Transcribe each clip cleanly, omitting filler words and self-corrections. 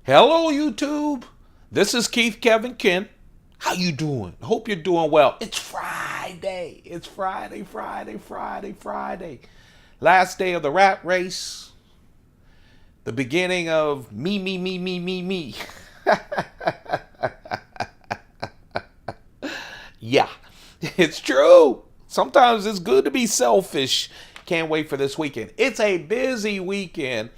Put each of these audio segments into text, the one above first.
Hello, YouTube. This is Keith Kevin Ken. How you doing? Hope you're doing well. It's Friday. It's Friday. Last day of the rat race. The beginning of me. Yeah, it's true. Sometimes it's good to be selfish. Can't wait for this weekend. It's a busy weekend.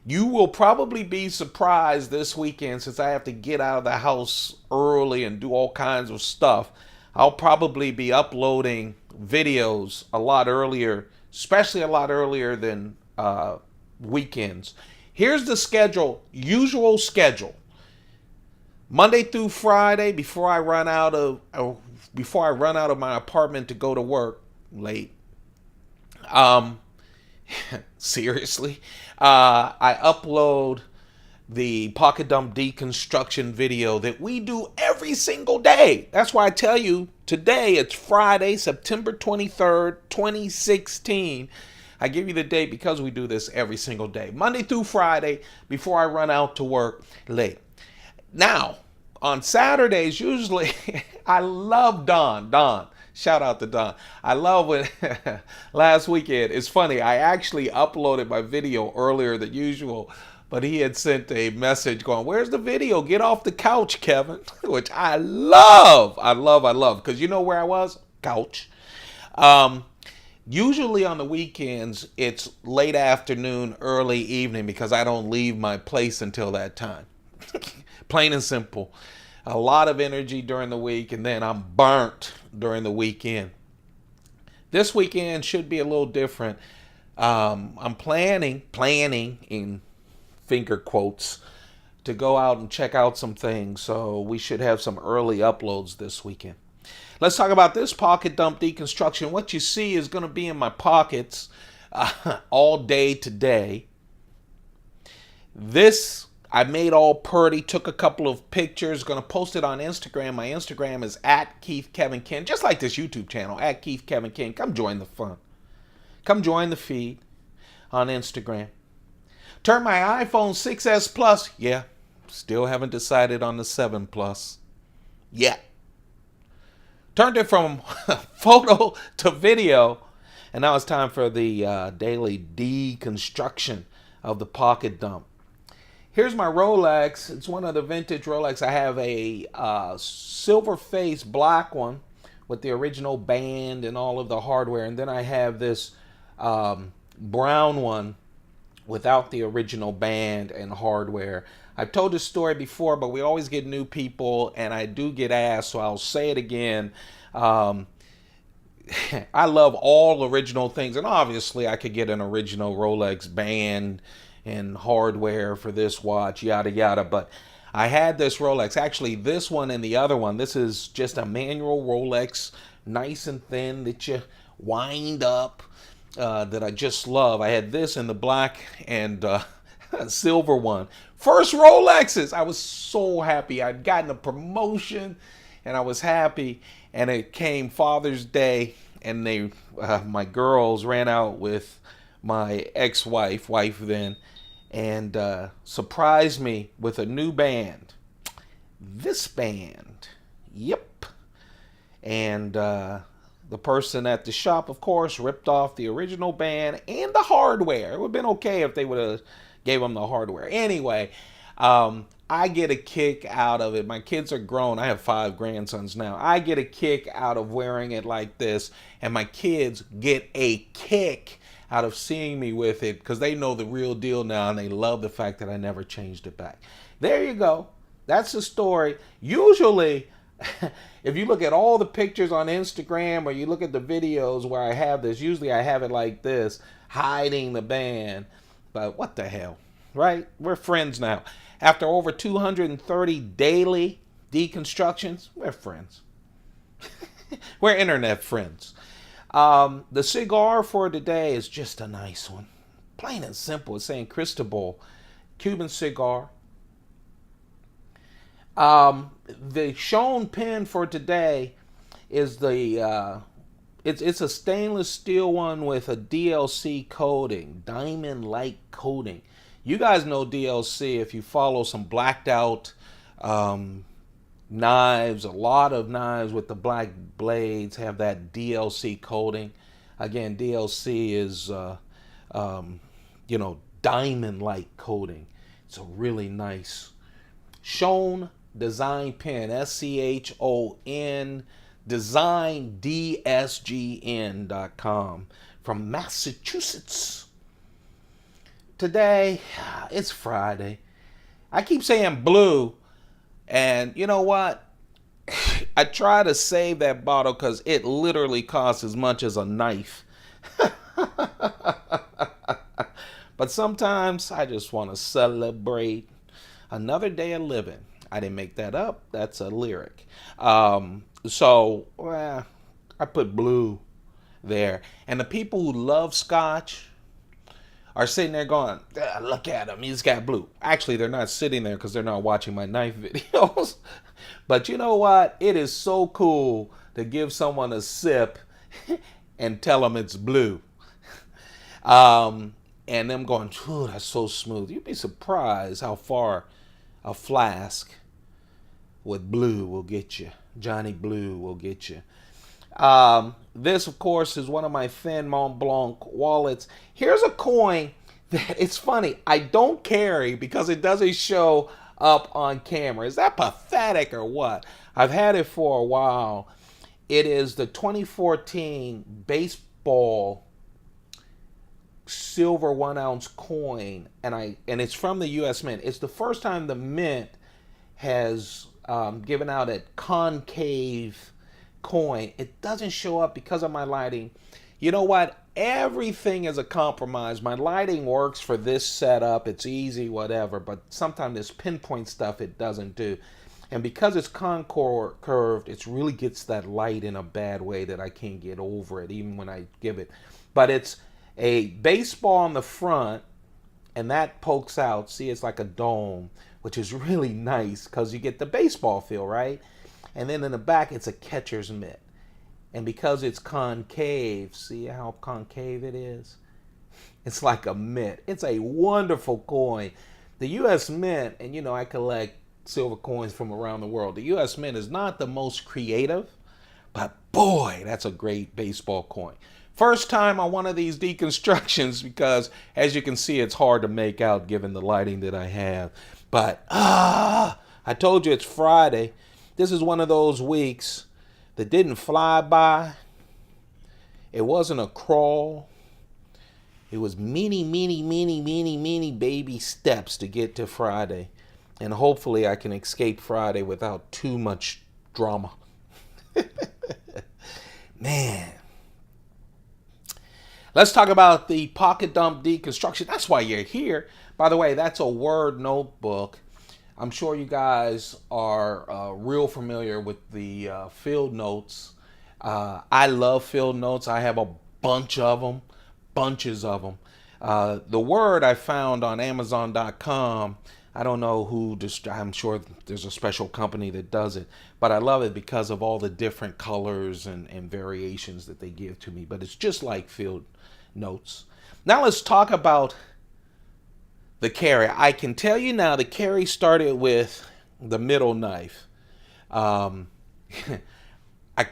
You will probably be surprised this weekend since I have to get out of the house early and do all kinds of stuff. I'll probably be uploading videos a lot earlier, especially a lot earlier than weekends. Here's the schedule, usual schedule. Monday through Friday before I run out of my apartment to go to work late. Seriously, I upload the pocket dump deconstruction video that we do every single day. That's why I tell you today it's Friday, September 23rd, 2016. I give you the date because we do this every single day, Monday through Friday, before I run out to work late. Now, on Saturdays, usually, I love Don. Shout out to Don. I love when last weekend, it's funny, I actually uploaded my video earlier than usual, but he had sent a message going, "Where's the video? Get off the couch, Kevin." Which I love, because you know where I was? Couch. Usually on the weekends, it's late afternoon, early evening, because I don't leave my place until that time. Plain and simple. A lot of energy during the week, and then I'm burnt during the weekend. This weekend should be a little different. I'm planning in finger quotes, to go out and check out some things. So we should have some early uploads this weekend. Let's talk about this pocket dump deconstruction. What you see is going to be in my pockets all day today. This I made all pretty, took a couple of pictures, going to post it on Instagram. My Instagram is @KeithKevinKen, just like this YouTube channel, @KeithKevinKen. Come join the fun. Come join the feed on Instagram. Turn my iPhone 6S Plus, yeah, still haven't decided on the 7 Plus yet. Turned it from photo to video, and now it's time for the daily deconstruction of the pocket dump. Here's my Rolex. It's one of the vintage Rolex. I have a silver face black one with the original band and all of the hardware. And then I have this brown one without the original band and hardware. I've told this story before, but we always get new people, and I do get asked, so I'll say it again. I love all original things, and obviously I could get an original Rolex band and hardware for this watch, yada yada, but I had this Rolex, actually this one and the other one. This is just a manual Rolex, nice and thin, that you wind up, that I just love. I had this in the black and silver one. First Rolexes. I was so happy. I'd gotten a promotion and I was happy, and it came Father's Day, and my girls ran out with my ex-wife, then, and surprised me with a new band. This band. Yep. And the person at the shop, of course, ripped off the original band and the hardware. It would have been okay if they would have gave them the hardware. Anyway, I get a kick out of it. My kids are grown. I have 5 grandsons now. I get a kick out of wearing it like this, and my kids get a kick out of seeing me with it because they know the real deal now, and they love the fact that I never changed it back. There you go. That's the story. Usually, if you look at all the pictures on Instagram or you look at the videos where I have this, usually I have it like this, hiding the band. But what the hell, right? We're friends now. After over 230 daily deconstructions, we're friends. We're internet friends. The cigar for today is just a nice one. Plain and simple. It's saying Cristobal, Cuban cigar. The shown pen for today is the it's a stainless steel one with a DLC coating, diamond-like coating. You guys know DLC if you follow some blacked out knives. A lot of knives with the black blades have that DLC coating. Again, DLC is, diamond-like coating. It's a really nice Schon Design Pen, SCHON Design DSGN.com from Massachusetts. Today, it's Friday. I keep saying blue, and you know what? I try to save that bottle because it literally costs as much as a knife. But sometimes I just want to celebrate another day of living. I didn't make that up. That's a lyric. I put blue there. And the people who love scotch are sitting there going, look at him, he's got blue. Actually, they're not sitting there because they're not watching my knife videos. But you know what? It is so cool to give someone a sip and tell them it's blue. And them going, ooh, that's so smooth. You'd be surprised how far a flask with blue will get you. Johnny Blue will get you. This, of course, is one of my Thin Mont Blanc wallets. Here's a coin that, it's funny, I don't carry because it doesn't show up on camera. Is that pathetic or what? I've had it for a while. It is the 2014 baseball silver 1 ounce coin, and it's from the U.S. Mint. It's the first time the Mint has given out a concave coin. It doesn't show up because of my lighting. You know what? Everything is a compromise. My lighting works for this setup. It's easy, whatever, but sometimes this pinpoint stuff it doesn't do. And because it's concurved, it really gets that light in a bad way that I can't get over it, even when I give it. But it's a baseball on the front, and that pokes out. See, it's like a dome, which is really nice because you get the baseball feel, right? And then in the back, it's a catcher's mitt. And because it's concave, see how concave it is? It's like a mitt. It's a wonderful coin. The U.S. Mint, and you know I collect silver coins from around the world. The U.S. Mint is not the most creative, but boy, that's a great baseball coin. First time on one of these deconstructions because, as you can see, it's hard to make out given the lighting that I have. But, I told you it's Friday. This is one of those weeks that didn't fly by. It wasn't a crawl. It was many baby steps to get to Friday. And hopefully I can escape Friday without too much drama. Man. Let's talk about the pocket dump deconstruction. That's why you're here. By the way, that's a Word notebook. I'm sure you guys are real familiar with the field notes. I love field notes. I have a bunch of them, bunches of them. The Word I found on Amazon.com. I don't know who, I'm sure there's a special company that does it, but I love it because of all the different colors and variations that they give to me. But it's just like field notes. Now let's talk about the carry. I can tell you now the carry started with the middle knife. I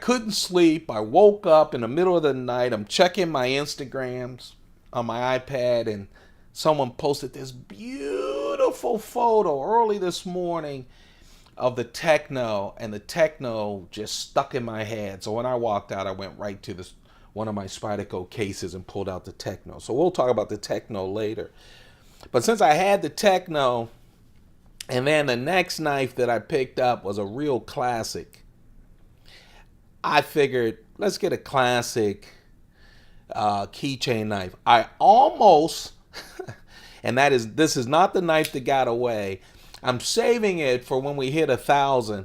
couldn't sleep. I woke up in the middle of the night. I'm checking my Instagrams on my iPad, and someone posted this beautiful photo early this morning of the Techno, and the Techno just stuck in my head. So when I walked out, I went right to one of my Spyderco cases and pulled out the Techno. So we'll talk about the Techno later. But since I had the Techno, and then the next knife that I picked up was a real classic, I figured, let's get a classic keychain knife. I almost, and this is not the knife that got away. I'm saving it for when we hit 1,000.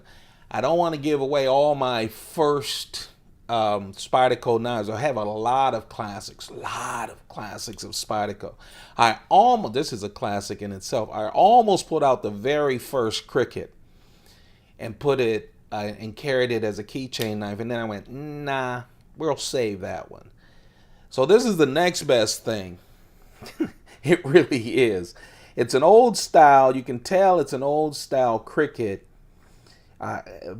I don't want to give away all my first Spyderco knives. I have a lot of classics of Spyderco. This is a classic in itself. I almost put out the very first Cricket and put it and carried it as a keychain knife, and then I went, nah, we'll save that one. So this is the next best thing. It really is. It's an old style. You can tell it's an old style cricket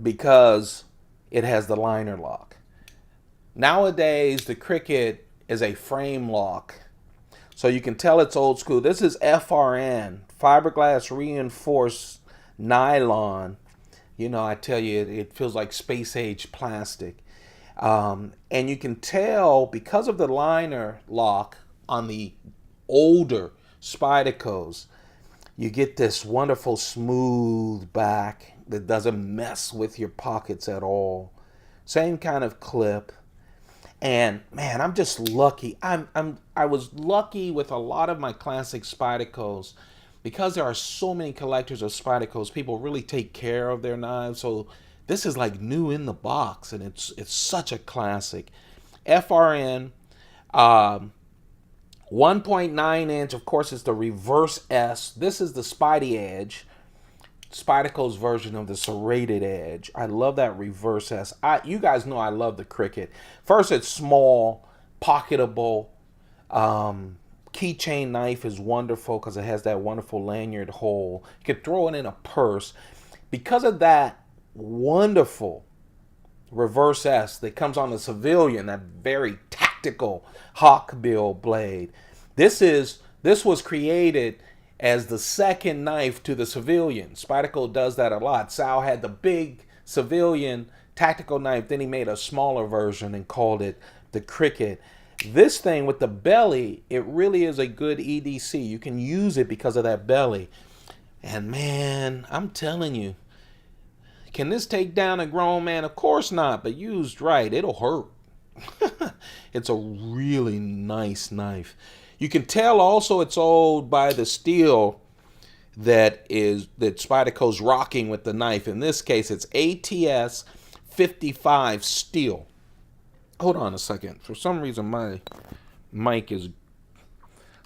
because it has the liner lock. Nowadays, the cricket is a frame lock. So you can tell it's old school. This is FRN, fiberglass reinforced nylon. You know, I tell you, it feels like space age plastic. And you can tell because of the liner lock on the older Spydercos, you get this wonderful smooth back that doesn't mess with your pockets at all. Same kind of clip. And man, I'm just lucky. I was lucky with a lot of my classic Spydercos because there are so many collectors of Spydercos. People really take care of their knives. So this is like new in the box, and it's such a classic. FRN, 1.9 inch. Of course, it's the reverse S. This is the Spidey Edge. Spyderco's version of the serrated edge. I love that reverse S. You guys know I love the cricket. First, it's small, pocketable. Keychain knife is wonderful because it has that wonderful lanyard hole. You can throw it in a purse. Because of that wonderful reverse S that comes on the civilian, that very tactical hawkbill blade. This was created as the second knife to the civilian. Spyderco does that a lot. Sal had the big civilian tactical knife, then he made a smaller version and called it the cricket. This thing with the belly, it really is a good EDC. You can use it because of that belly. And man, I'm telling you, can this take down a grown man? Of course not, but used right, it'll hurt. It's a really nice knife. You can tell also it's old by the steel that Spyderco's rocking with the knife. In this case, it's ATS 55 steel. Hold on a second. For some reason, my mic is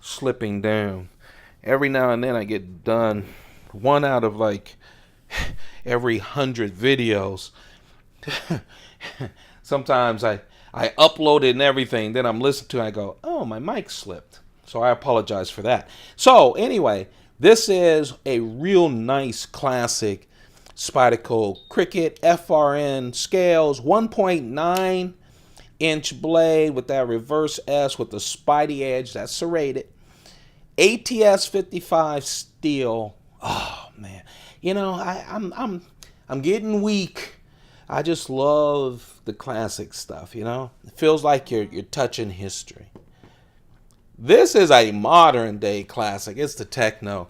slipping down. Every now and then I get done. One out of like every 100 videos. Sometimes I upload it and everything. Then I'm listening to it. I go, oh, my mic slipped. So I apologize for that. So anyway, this is a real nice classic Spyderco cricket FRN scales, 1.9 inch blade with that reverse S with the Spidey edge. That's serrated. ATS 55 steel. Oh man, you know I'm getting weak. I just love the classic stuff. You know, it feels like you're touching history. This is a modern day classic. It's the Techno.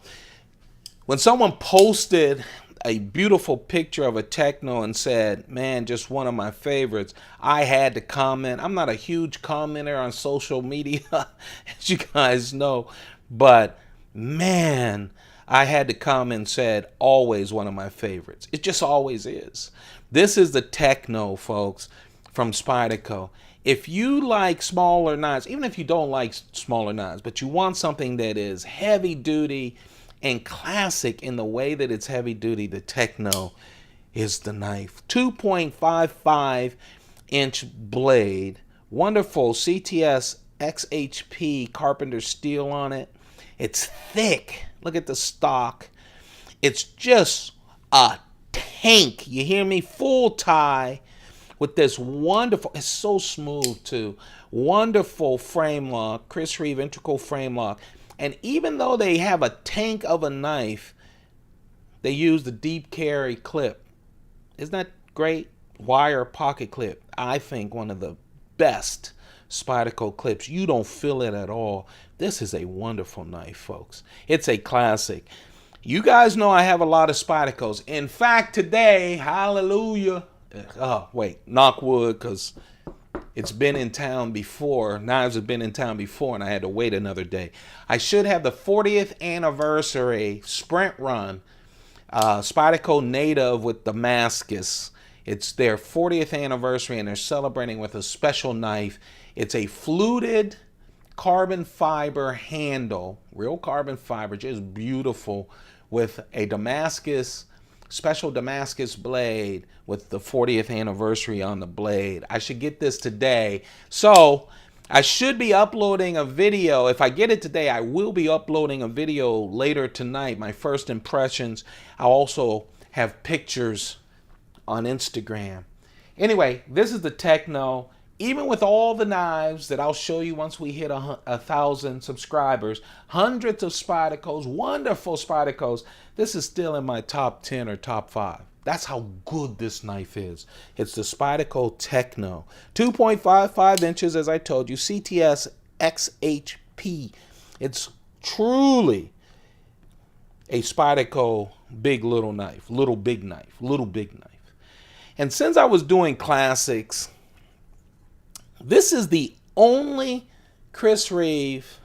When someone posted a beautiful picture of a Techno and said, man, just one of my favorites, I had to comment. I'm not a huge commenter on social media, as you guys know, but man, I had to comment and said, always one of my favorites. It just always is. This is the Techno, folks, from Spyderco. If you like smaller knives, even if you don't like smaller knives, but you want something that is heavy duty and classic in the way that it's heavy duty, the Techno is the knife. 2.55 inch blade, wonderful CTS XHP carpenter steel on it. It's thick. Look at the stock. It's just a tank. You hear me? Full tie with this wonderful, it's so smooth too, wonderful frame lock, Chris Reeve integral frame lock. And even though they have a tank of a knife, they use the deep carry clip. Isn't that great? Wire pocket clip. I think one of the best Spyderco clips. You don't feel it at all. This is a wonderful knife, folks. It's a classic. You guys know I have a lot of Spydercos. In fact, today, hallelujah. Oh, wait, knock wood, because it's been in town before. Knives have been in town before, and I had to wait another day. I should have the 40th anniversary sprint run, Spyderco native with Damascus. It's their 40th anniversary, and they're celebrating with a special knife. It's a fluted carbon fiber handle, real carbon fiber, just beautiful, with a Damascus, special Damascus blade with the 40th anniversary on the blade. I should get this today. So I should be uploading a video. If I get it today, I will be uploading a video later tonight. My first impressions. I'll also have pictures on Instagram. Anyway, this is the Techno. Even with all the knives that I'll show you once we hit 1,000 subscribers, hundreds of Spydercos, wonderful Spydercos, this is still in my top 10 or top 5. That's how good this knife is. It's the Spyderco Techno. 2.55 inches, as I told you, CTS XHP. It's truly a Spyderco big little knife, little big knife, little big knife. And since I was doing classics, this is the only Chris Reeve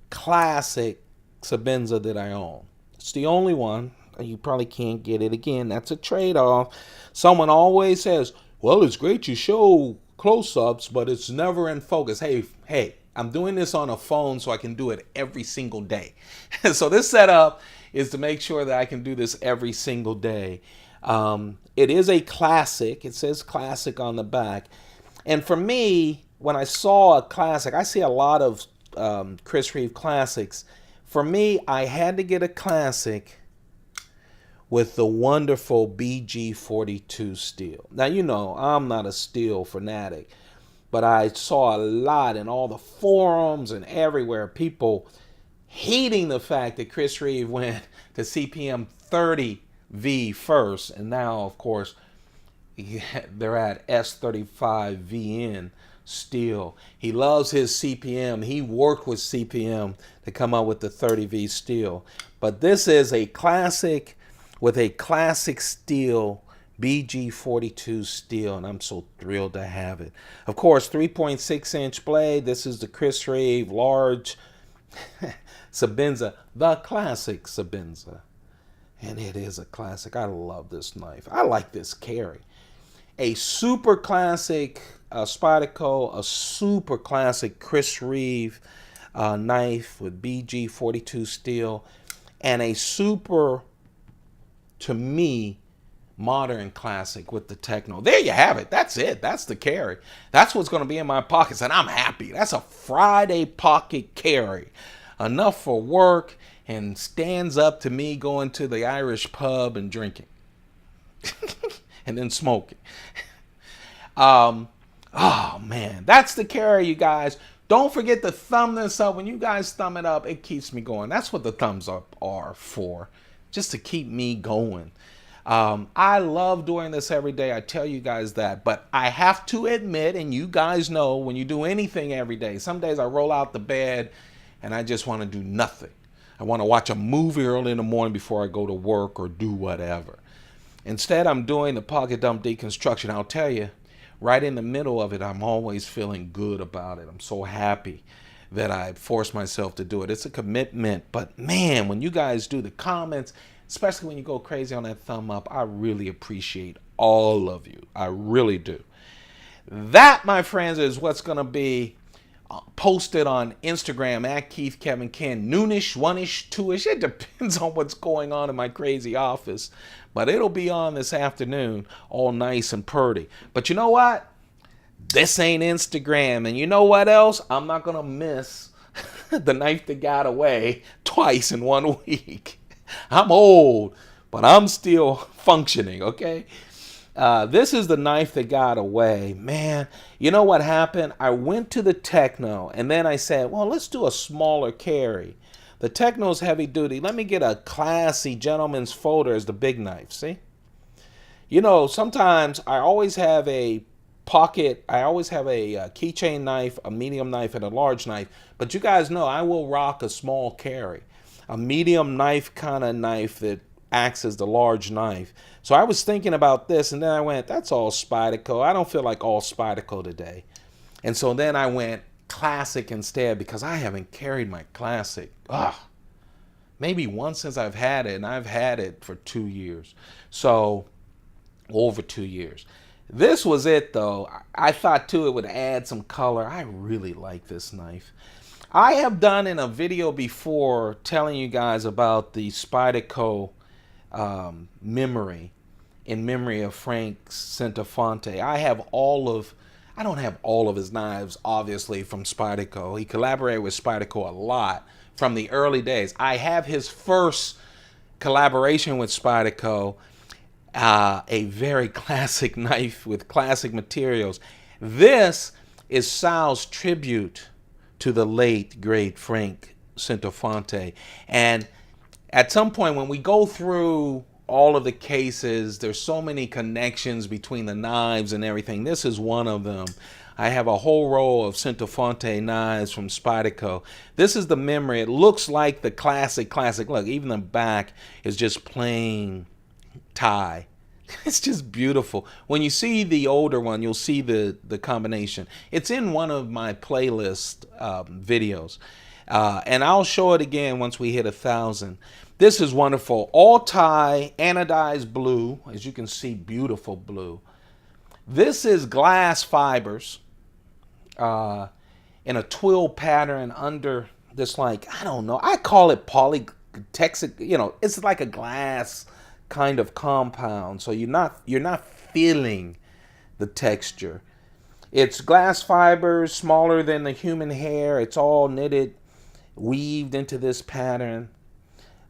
classic Sebenza that I own. It's the only one. You probably can't get it again. That's a trade-off. Someone always says, well, it's great you show close-ups, but it's never in focus. Hey, I'm doing this on a phone so I can do it every single day. So this setup is to make sure that I can do this every single day. It is a classic. It says classic on the back. And for me, when I saw a classic, I see a lot of Chris Reeve classics. For me, I had to get a classic with the wonderful BG-42 steel. Now, you know, I'm not a steel fanatic, but I saw a lot in all the forums and everywhere, people hating the fact that Chris Reeve went to CPM 30V first, and now, of course, they're at S35VN steel. He loves his CPM. He worked with CPM to come up with the 30V steel. But this is a classic with a classic steel, BG-42 steel, and I'm so thrilled to have it. Of course, 3.6-inch blade. This is the Chris Reeve large Sebenza, the classic Sebenza. And it is a classic. I love this knife. I like this carry. A super classic Spyderco, a super classic Chris Reeve knife with BG-42 steel, and a super, to me, modern classic with the Techno. There you have it. That's it. That's the carry. That's what's going to be in my pockets, and I'm happy. That's a Friday pocket carry. Enough for work and stands up to me going to the Irish pub and drinking. And then smoking. Oh man, that's the carry, you guys. Don't forget to thumb this up. When you guys thumb it up, it keeps me going. That's what the thumbs up are for, just to keep me going. I love doing this every day. I tell you guys that, but I have to admit, and you guys know, when you do anything every day, some days I roll out the bed and I just want to do nothing. I want to watch a movie early in the morning before I go to work or do whatever. Instead, I'm doing the pocket dump deconstruction. I'll tell you, right in the middle of it, I'm always feeling good about it. I'm so happy that I forced myself to do it. It's a commitment, but man, when you guys do the comments, especially when you go crazy on that thumb up, I really appreciate all of you. I really do. That, my friends, is what's going to be posted on Instagram at Keith Kevin Ken. Noonish, 1ish, 2ish. It depends on what's going on in my crazy office. But it'll be on this afternoon, all nice and purty. But you know what? This ain't Instagram. And you know what else? I'm not going to miss the knife that got away twice in 1 week. I'm old, but I'm still functioning, okay? This is the knife that got away. Man, you know what happened? I went to the Techno, and then I said, well, let's do a smaller carry. The Techno's heavy duty. Let me get a classy gentleman's folder as the big knife, see? You know, sometimes I always have a pocket, I always have a keychain knife, a medium knife, and a large knife. But you guys know I will rock a small carry. A medium knife kind of knife that acts as the large knife. So I was thinking about this, and then I went, that's all Spyderco. I don't feel like all Spyderco today. And so then I went classic instead, because I haven't carried my classic. Maybe once since I've had it, and I've had it for 2 years. So, over 2 years. This was it, though. I thought, too, it would add some color. I really like this knife. I have done in a video before telling you guys about the Spyderco memory, in memory of Frank Centofonte. I I don't have all of his knives, obviously, from Spyderco. He collaborated with Spyderco a lot from the early days. I have his first collaboration with Spyderco, a very classic knife with classic materials. This is Sal's tribute to the late, great Frank Centofonte. And at some point when we go through all of the cases, there's so many connections between the knives and everything. This is one of them. I have a whole row of Centofonte knives from Spyderco. This is the memory. It looks like the classic. Look, even the back is just plain tie. It's just beautiful. When you see the older one, you'll see the combination. It's in one of my playlist videos. And I'll show it again once we hit 1,000. This is wonderful. All tie, anodized blue. As you can see, beautiful blue. This is glass fibers in a twill pattern under this, like, I don't know. I call it polytexic. You know, it's like a glass kind of compound. So you're not feeling the texture. It's glass fibers, smaller than the human hair. It's all knitted, weaved into this pattern.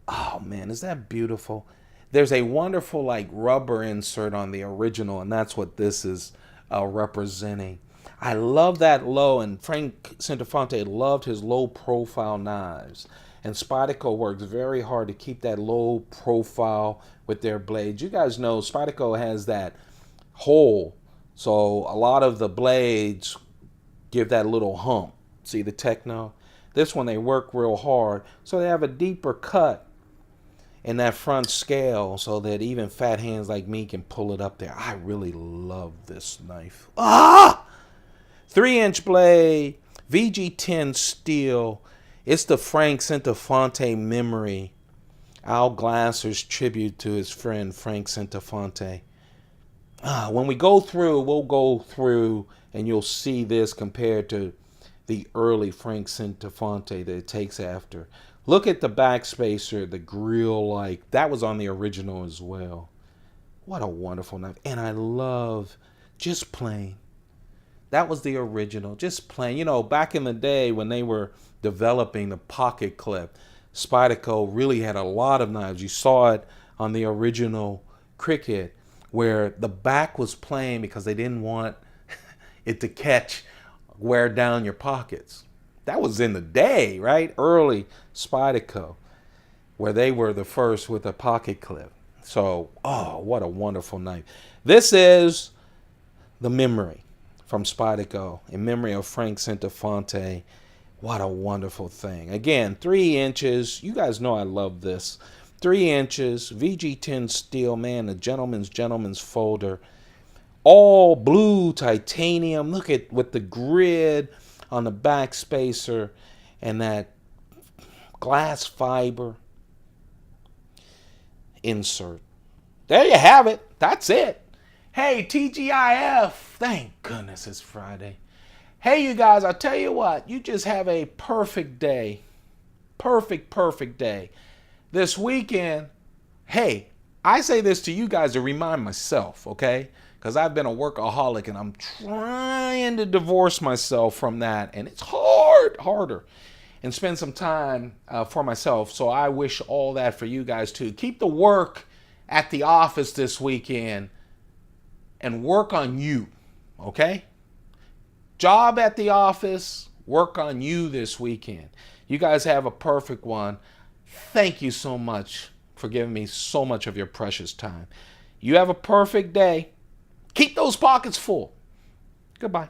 Oh man, is that beautiful? There's a wonderful like rubber insert on the original, and that's what this is representing. I love that low, and Frank Centofonte loved his low profile knives. And Spyderco works very hard to keep that low profile with their blades. You guys know Spyderco has that hole, so a lot of the blades give that little hump. See the Techno? This one they work real hard, so they have a deeper cut in that front scale so that even fat hands like me can pull it up there. I really love this knife. 3-inch blade, VG-10 steel. It's the Frank Centofonte memory. Al Glasser's tribute to his friend Frank Centofonte. When we go through, we'll go through and you'll see this compared to the early Frank Centofonte that it takes after. Look at the back spacer, the grill, like that was on the original as well. What a wonderful knife. And I love just plain. That was the original, just plain. You know, back in the day when they were developing the pocket clip, Spyderco really had a lot of knives. You saw it on the original Cricket where the back was plain because they didn't want it to wear down your pockets. That was in the day, right? Early Spyderco, where they were the first with a pocket clip. So, oh, what a wonderful knife. This is the memory from Spyderco in memory of Frank Centofonte. What a wonderful thing. Again, 3 inches. You guys know I love this. 3 inches, VG-10 steel, man, a gentleman's folder. All blue titanium. Look at with the grid on the back spacer and that glass fiber insert. There you have it. That's it. Hey, TGIF. Thank goodness it's Friday. Hey, you guys, I'll tell you what. You just have a perfect day. Perfect day. This weekend, hey, I say this to you guys to remind myself, okay? Because I've been a workaholic and I'm trying to divorce myself from that. And it's harder. And spend some time for myself. So I wish all that for you guys too. Keep the work at the office this weekend and work on you, okay? Job at the office, work on you this weekend. You guys have a perfect one. Thank you so much for giving me so much of your precious time. You have a perfect day. Keep those pockets full. Goodbye.